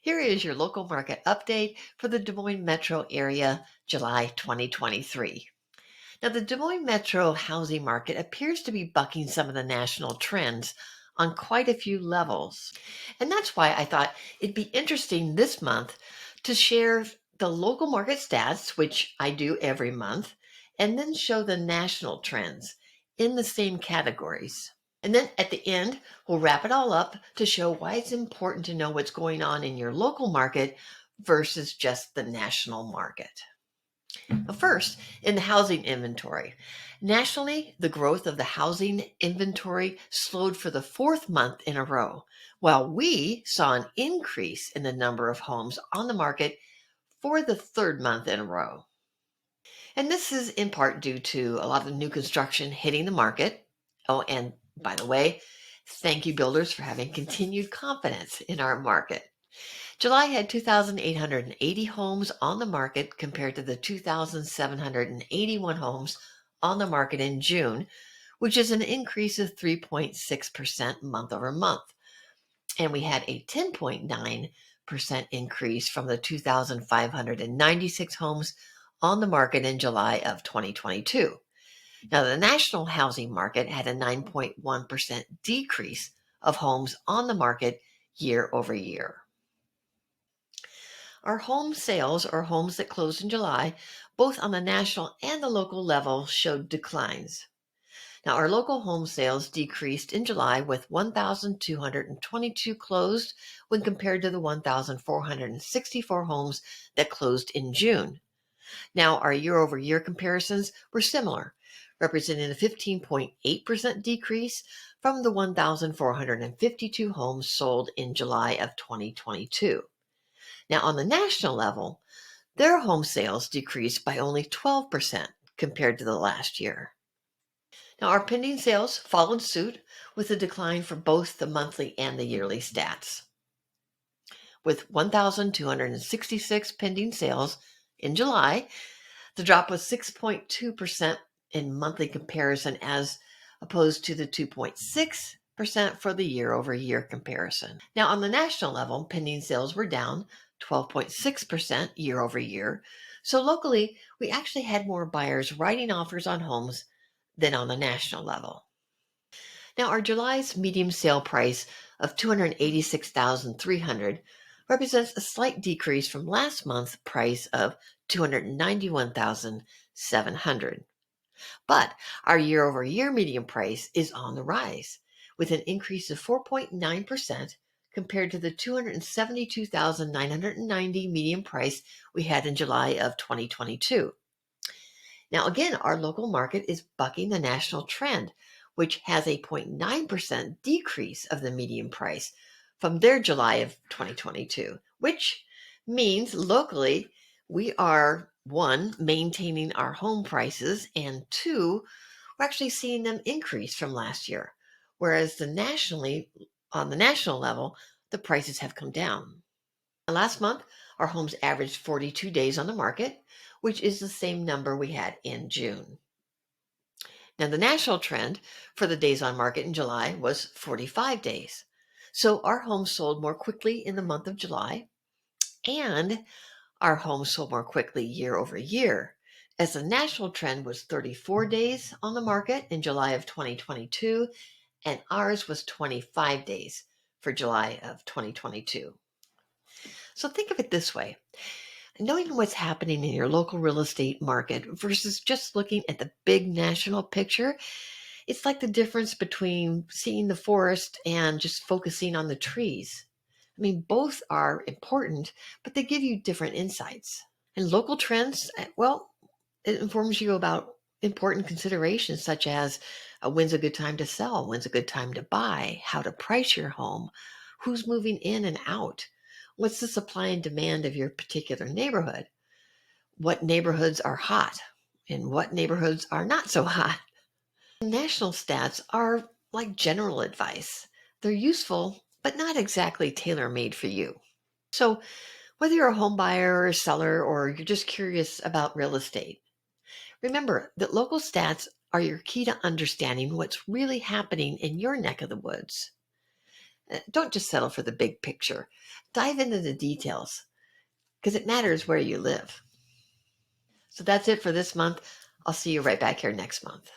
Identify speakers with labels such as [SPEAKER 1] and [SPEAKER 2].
[SPEAKER 1] Here is your local market update for the Des Moines metro area, July 2023. Now, the Des Moines metro housing market appears to be bucking some of the national trends on quite a few levels. And that's why I thought it'd be interesting this month to share the local market stats, which I do every month, and then show the national trends in the same categories. And then at the end, we'll wrap it all up to show why it's important to know what's going on in your local market versus just the national market. First, in the housing inventory. Nationally, the growth of the housing inventory slowed for the fourth month in a row, while we saw an increase in the number of homes on the market for the third month in a row. And this is in part due to a lot of new construction hitting the market. Oh, and by the way, thank you builders for having continued confidence in our market. July had 2,880 homes on the market compared to the 2,781 homes on the market in June, which is an increase of 3.6% month over month. And we had a 10.9% increase from the 2,596 homes on the market in July of 2022. Now, the national housing market had a 9.1% decrease of homes on the market year over year. Our home sales, or homes that closed in July, both on the national and the local level, showed declines. Now, our local home sales decreased in July with 1,222 closed when compared to the 1,464 homes that closed in June. Now, our year-over-year comparisons were similar, representing a 15.8% decrease from the 1,452 homes sold in July of 2022. Now, on the national level, their home sales decreased by only 12% compared to the last year. Now, our pending sales followed suit with a decline for both the monthly and the yearly stats. With 1,266 pending sales in July, the drop was 6.2% in monthly comparison as opposed to the 2.6% for the year-over-year comparison. Now, on the national level, pending sales were down 12.6% year-over-year. So locally, we actually had more buyers writing offers on homes than on the national level. Now, our July's median sale price of $286,300 represents a slight decrease from last month's price of $291,700. But our year-over-year median price is on the rise, with an increase of 4.9% compared to the $272,990 median price we had in July of 2022. Now, again, our local market is bucking the national trend, which has a 0.9% decrease of the median price from their July of 2022, which means locally we are, one, maintaining our home prices, and two, we're actually seeing them increase from last year, whereas on the national level, the prices have come down. Last month, our homes averaged 42 days on the market, which is the same number we had in June. Now, the national trend for the days on market in July was 45 days. So our homes sold more quickly in the month of July, and our homes sold more quickly year over year, as the national trend was 34 days on the market in July of 2022, and ours was 25 days for July of 2022. So think of it this way. Knowing what's happening in your local real estate market versus just looking at the big national picture, it's like the difference between seeing the forest and just focusing on the trees. I mean, both are important, but they give you different insights. And local trends, well, it informs you about important considerations such as when's a good time to sell, when's a good time to buy, how to price your home, who's moving in and out, what's the supply and demand of your particular neighborhood, what neighborhoods are hot, and what neighborhoods are not so hot. National stats are like general advice. They're useful, but not exactly tailor-made for you. So whether you're a home buyer or a seller, or you're just curious about real estate, remember that local stats are your key to understanding what's really happening in your neck of the woods. Don't just settle for the big picture. Dive into the details because it matters where you live. So that's it for this month. I'll see you right back here next month.